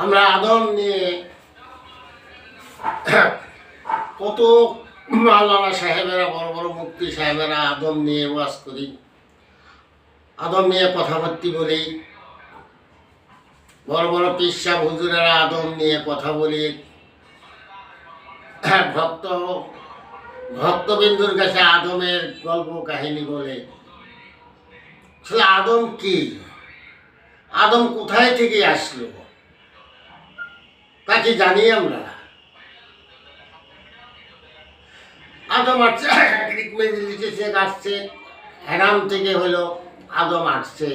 আমরা আদম নিয়ে কত মাওলানা সাহেবেরা, বড় বড় মুফতি সাহেবেরা আদম নিয়ে ওয়াজ করি, আদম নিয়ে কথাবার্তি বলি, বড় বড় পীর সাহেব হুজুরেরা আদম নিয়ে কথা বলি, ভক্তবিন্দুর কাছে আদমের গল্প কাহিনী বলে। আসলে আদম কি, আদম কোথায় থেকে আসলো তা কি জানি আমরা? আদম আসছে গ্রিক লিখেছে আসছে হ্যারাম থেকে হলো আদম আসছে।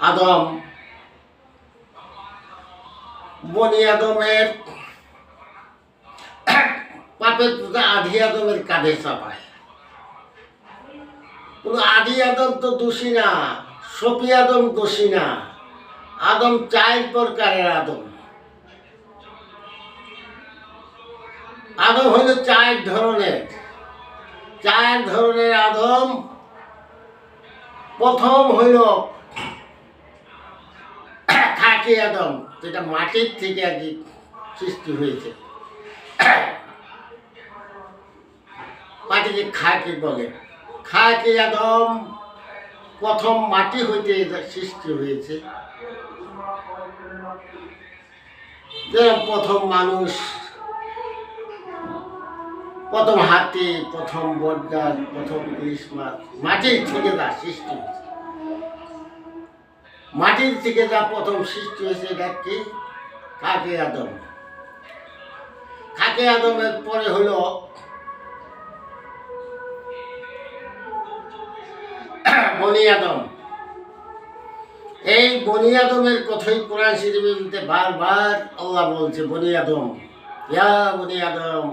আদম বনি আদমের পাপের পূজা আধি আদমের কাঁধে চাপায়। কিন্তু আদি আদম তো দোষী না, সফি আদম দোষী না। আদম 4 প্রকারের আদম। আদম হইল 4 ধরনের। 4 ধরনের আদম। প্রথম হইল খাকি আদম, যেটা মাটির থেকে আর কি সৃষ্টি হয়েছে। মাটিকে খাকি বলে। খাকি আদম প্রথম মাটি হইতে সৃষ্টি হয়েছে। যেরকম প্রথম মানুষ, প্রথম হাতি, প্রথম বটগাছ, প্রথম ইলিশ মাছ, মাটির থেকে যা সৃষ্টি হয়েছে। মাটির থেকে যা প্রথম সৃষ্টি হয়েছে এটা কি? খাকি আদম। খাকি আদমের পরে হলো বনি আদম। এই বনি আদমের কথাই কোরআন শরীফে বারবার আল্লাহ বলছে, বনি আদম, ইয়া বনি আদম।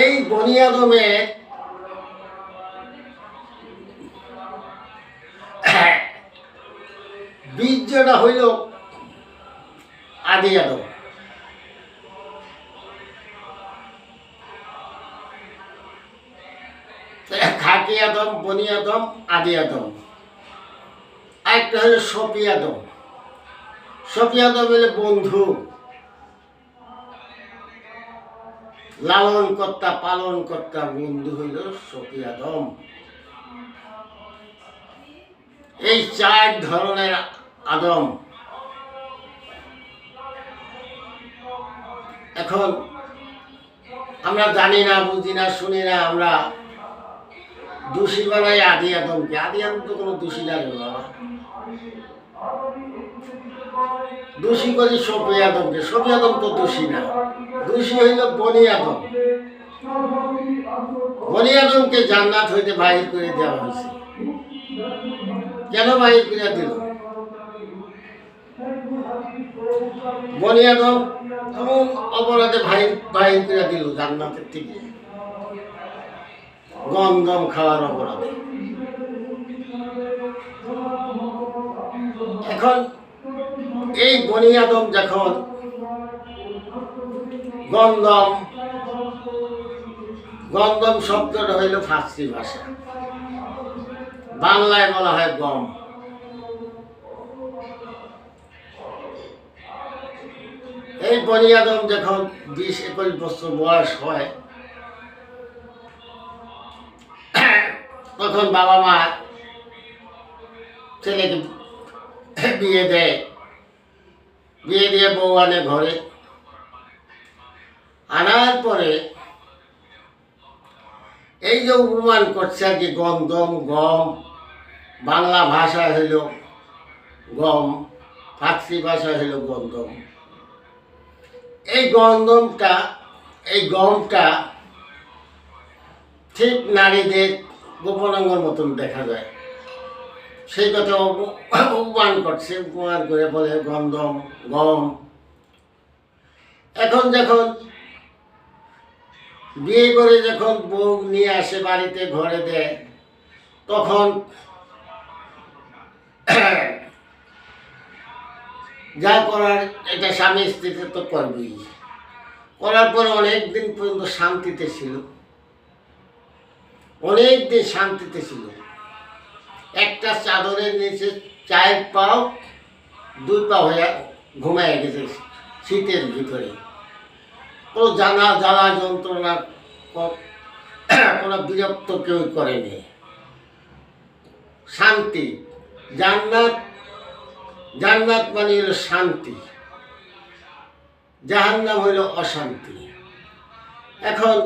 এই বনি আদমের বীর্যটা হইল আদি আদম। খাকি আদম, বনি আদম, আদি আদম। আরেকটা হলো সফি আদম। সফি আদম হলে বন্ধু, লালন কর্তা, পালন কর্তা বন্ধু হইল সফি আদম। এই 4 ধরনের আদম। এখন আমরা জানি না, বুঝি না, শুনি না, আমরা দোষী বানাই আদি আদমকে। আদি আদম তো কোনো দোষী না রে বাবা। দোষী করি সফি আদমকে। সফি আদম তো দোষী না, দোষী হইল বনি আদম। বনি আদমকে জান্নাত হইতে বাহির করে দেওয়া হয়েছে। কেন বাহির করে দিল? বনি আদম এমন অপরাধে বাহির করে দিল জান্নাতের থেকে, গন্ধম খাওয়ার অপরাধে। এখন এই বনি আদম যখন গন্ধম শব্দটা হইল ফার্সি ভাষা, বাংলায় বলা হয় গম। এই বনি আদম যখন 20-21 বছর বয়স হয়, তখন বাবা মা ছেলেকে বিয়ে দেয়। বিয়ে দিয়ে বউ আনে ঘরে। আনার পরে এই যে উপমান করছে আর কি, গন্ধম, গম, বাংলা ভাষা হইল গম, ফার্সি ভাষা হইল গন্ধম। এই গমটা ঠিক নারীদের গোপনাঙ্গর মতন দেখা যায়। সেই কথা উপমান করছে, উপমান করে বলে গন্ধম, গম। এখন যখন বিয়ে করে যখন বউ নিয়ে আসে বাড়িতে, ঘরে দেয়, তখন যা করার এটা স্বামী স্ত্রীতে তো করবেই। করার পর অনেকদিন পর্যন্ত শান্তিতে ছিল, অনেকদিন শান্তিতে ছিল। একটা চাদরের নিচে 4 পাও দুই পা হয়ে ঘুমায় গেছে শীতের ভিতরে। কোনো জ্বালা যন্ত্রণা কোনো বিরক্ত কেউ করেনি। শান্তি, জান্নাত, জান্নাত মানে হলো শান্তি, জাহান্নাম হইল অশান্তি। এখন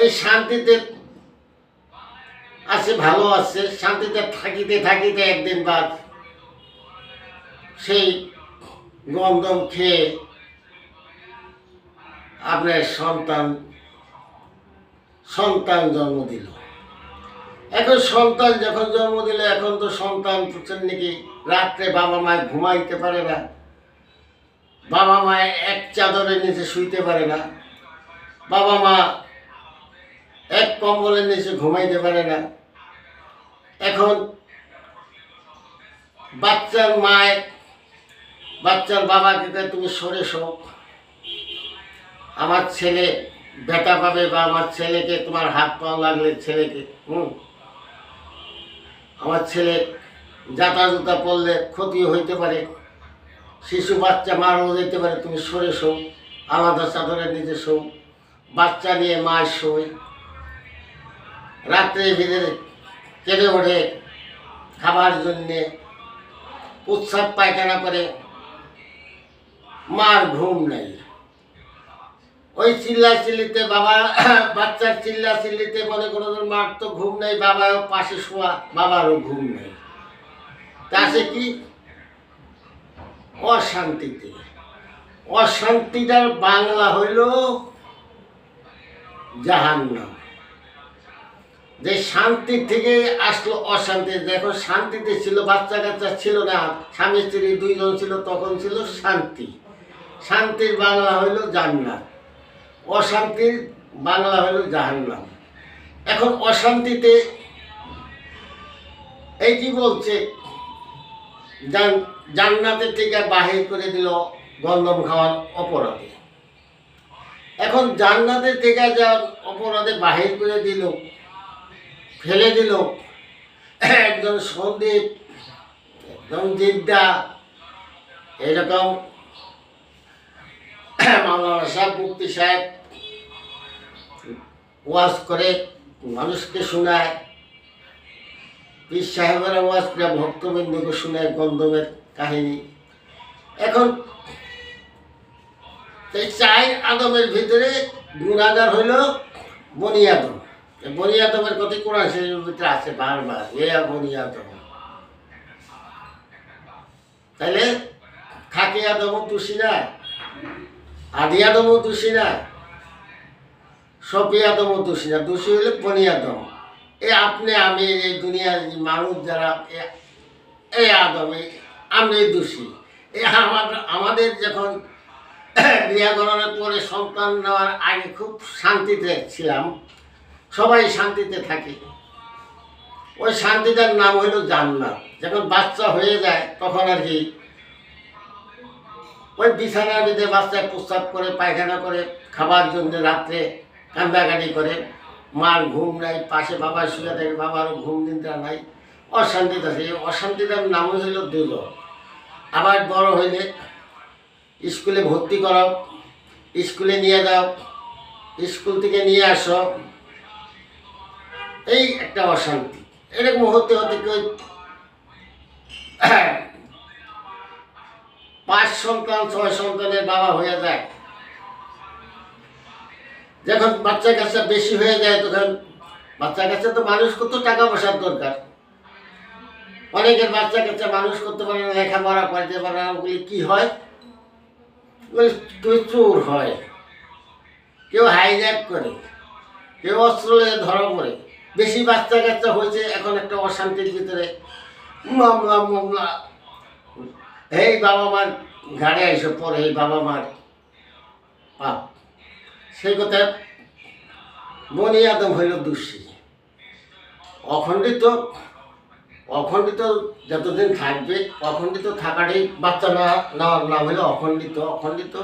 এই শান্তিতে আছে, ভালো আছে, শান্তিতে থাকিতে থাকিতে একদিন বাদ সেই গন্ধম খেয়ে আপনার সন্তান জন্ম দিল। এখন সন্তান যখন জন্ম দিল, এখন তো সন্তান বুঝছেন নাকি রাত্রে বাবা মায় ঘুমাইতে পারে না, বাবা মায় এক চাদরের নিচে শুইতে পারে না, বাবা মা এক কম্বলের নিচে ঘুমাইতে পারে না। এখন বাচ্চার মায় বাচ্চার বাবাকে কয় তুমি সরে শোক, আমার ছেলে ব্যথা পাবে, বা আমার ছেলেকে তোমার হাত পাওয়া লাগলে ছেলেকে আমার ছেলে জাতা জুতা পড়লে ক্ষতি হইতে পারে, শিশু বাচ্চা মারাও যেতে পারে, তুমি সরে শো, আলাদা চাদরের নিচে শো। বাচ্চা নিয়ে মা শোয়, রাত্রে ভিতরে কেঁদে ওঠে খাবার জন্যে, প্রস্রাব পায়খানা করে, মার ঘুম নেই। ওই চিল্লিতে বাবা, বাচ্চার চিল্লিতে মনে কোনো মার তো ঘুম নেই, বাবাও পাশে শোয়া, বাবারও ঘুম নেই। তা সে কি অশান্তিতে। অশান্তিটার বাংলা হইল জাহান্নাম। যে শান্তি থেকে আসলো অশান্তি। দেখো শান্তিতে ছিল, বাচ্চা কাচ্চা ছিল না, স্বামী স্ত্রী দুইজন ছিল, তখন ছিল শান্তি। শান্তির বাংলা হইল জান্নাত, অশান্তির বাংলা হইল জাহান্নাম। এখন অশান্তিতে এই কি বলছে, জান্নাতের থেকে বাহির করে দিল গন্ধম খাওয়ার অপরাধে। এখন জান্নাতের থেকে যা অপরাধে বাহির করে দিল, ফেলে দিল একজন সন্দীপ, একজন জিদ্দা, এরকম মাওলানা সাহেব, মুফতি সাহেব ওয়াজ করে মানুষকে শোনায়, পীর সাহেবেরা ওয়াজ করে ভক্তবৃন্দকে শোনায় গন্ধমের কাহিনী। এখন এই চার আদমের ভিতরে গুণাগার হইল বনি আদম। বনি আদমের কথা কোরআন শরীফের ভিতরে আছে বারবার, এ বনি আদম। তাইলে খাকি আদমও দোষী না, আদি আদমও দোষী না, সফি আদমও দোষী না, দোষী হইলে বনি আদম। আপনি আমি এই দুনিয়ার মানুষ যারা এই আদম, আমি দোষী। আমাদের যখন বিয়া করানোর পরে সন্তান নেওয়ার আগে খুব শান্তিতে ছিলাম, সবাই শান্তিতে থাকি, ওই শান্তিটার নাম হইল জান্নাত। যখন বাচ্চা হয়ে যায় তখন আর কি ওই বিছানার ভিতরে বাচ্চায় প্রস্রাব করে, পায়খানা করে, খাবার জন্য রাত্রে কান্দাকাটি করে, মার ঘুম নাই, পাশে বাবা শুয়ে থাকে, বাবারও ঘুম দিনটা নাই, অশান্তিতে আছে। এই অশান্তিটার নাম হইল দোজখ। আবার বড় হইলে স্কুলে ভর্তি করাও, স্কুলে নিয়ে যাও, স্কুল থেকে নিয়ে আসো, এই একটা অশান্তি। এরকম হতে হতে কেউ 5 সন্তান 6 সন্তানের বাবা হয়ে যায়। যখন বাচ্চা কাচ্চা বেশি হয়ে যায় তখন বাচ্চা কাচ্চা তো মানুষ করতে টাকা পয়সার দরকার। অনেকের বাচ্চা কাচ্চা মানুষ করতে পারে না, লেখাপড়া করতে পারে না, বলি কি হয়, কেউ চোর হয়, কেউ হাইজ্যাক করে, কেউ অস্ত্র ধরা পড়ে। বেশি বাচ্চা কাচ্চা হয়েছে, এখন একটা অশান্তির ভিতরে মামলা। এই বাবা মার ঘাড়ে এসে পড়ে, এই বাবা মার পাপ। সেই কথা বনি আদম হইল দোষী। অখণ্ডিত যতদিন থাকবে, অখণ্ডিত থাকাটাই বাচ্চা নেওয়ার নাম হইল অখণ্ডিত। অখণ্ডিত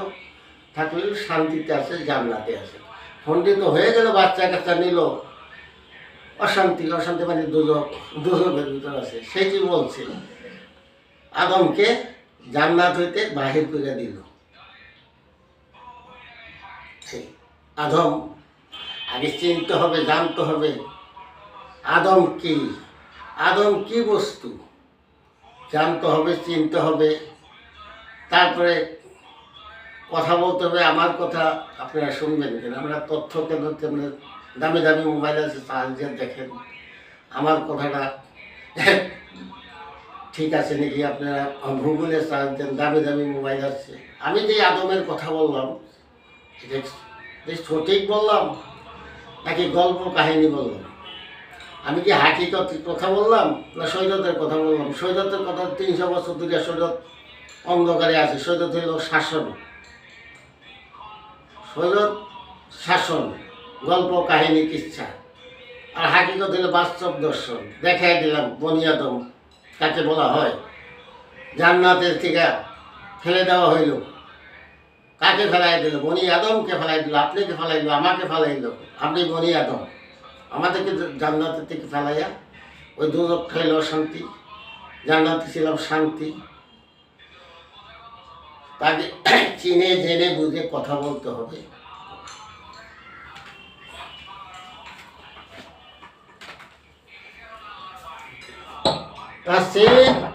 থাকলে শান্তিতে আছে, জান্নাতে আছে। খণ্ডিত হয়ে গেল, বাচ্চা কাচ্চা নিল, অশান্তি মানে দোজখের ভিতর আছে। সেই কি বলছে, আদমকে জান্নাত হইতে বাহির করে দিল। আদম আগে চিনতে হবে, জানতে হবে আদম কি, আদম কি বস্তু জানতে হবে, চিনতে হবে। তারপরে কথা বলতে হবে। আমার কথা আপনারা শুনবেন কেন? আমরা তথ্য কেন দামি দামি মোবাইল আছে, চার্জার দেখেন আমার কথাটা ঠিক আছে নাকি। আপনারা গুগলে সার্চ দেন, দামি দামি মোবাইল আছে। আমি যে আদমের কথা বললাম এটা সঠিক বললাম নাকি গল্প কাহিনী বললাম? আমি কি হাকিকত কথা বললাম না সৈয়দের কথা বললাম? সৈয়দের কথা 300 বছর ধরে সৈয়দ অন্ধকারে আছে। সৈয়দ হইল শাসন, সৈয়দ শাসন, গল্প কাহিনী কিচ্ছা। আর হাকিকত হইল বাস্তব দর্শন। দেখাই দিলাম বনি আদম কাকে বলা হয়। জান্নাতের থেকে ফেলে দেওয়া হইল, কাকে ফেলাই দিল? বনি আদমকে ফেলাই দিল। আপনাকে ফেলাই দিল, আমাকে ফেলাই দিল। আপনি বনি আদম, আমাদেরকে জান্নাতের থেকে ফেলাইয়া ওই দুজক খাইল শান্তি, জান্নাতে ছিলাম শান্তি। তাকে চিনে জেনে বুঝে কথা বলতে হবে। That's it.